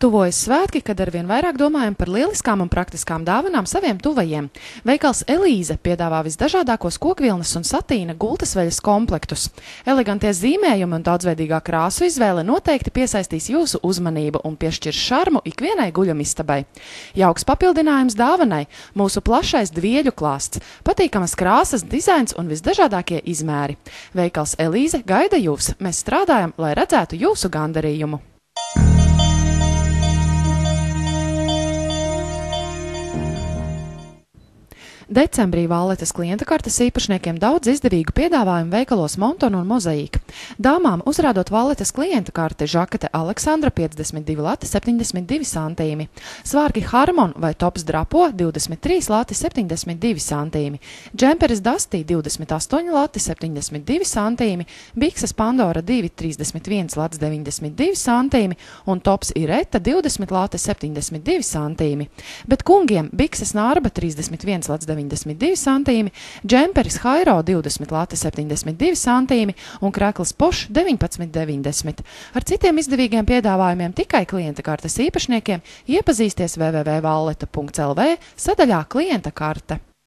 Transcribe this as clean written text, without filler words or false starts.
Tuvojas svētki, kad arvien vairāk domājam par lieliskām un praktiskām dāvanām saviem tuvajiem. Veikals Elīze piedāvā visdažādākos kokvilnas un satīna gultas veļas komplektus. Elegantie zīmējumi un daudzveidīgā krāsu izvēle noteikti piesaistīs jūsu uzmanību un piešķirs šarmu ikvienai guļamistabai. Jauks papildinājums dāvanai – mūsu plašais dvieļu klāsts, patīkamas krāsas, dizains un visdažādākie izmēri. Veikals Elīze gaida jūs. Mēs strādājam, lai redzētu jūsu gandarījumu. Decembrī Valletas klienta kartes īpašniekiem daudz izdevīgu piedāvājumu veikalos Monton un Mozaīka. Dāmām uzrādot Valletas klienta karti žakete Aleksandra 52 lati 72 santīmi, svārki Harmon vai tops drapo 23 lati 72 santīmi, džemperis Dastī 28 lati 72 santīmi, bikses Pandora 2 31 lati 92 santīmi un tops Ireta 20 lati 72 santīmi. Bet kungiem bikses Nārba 31 lati 92 santīmi, džemperis Hairo 20 lati 72 santīmi un krekls Poš 19,90. Ar citiem izdevīgiem piedāvājumiem tikai klienta kartes īpašniekiem iepazīsties www.valleta.lv sadaļā klienta karte.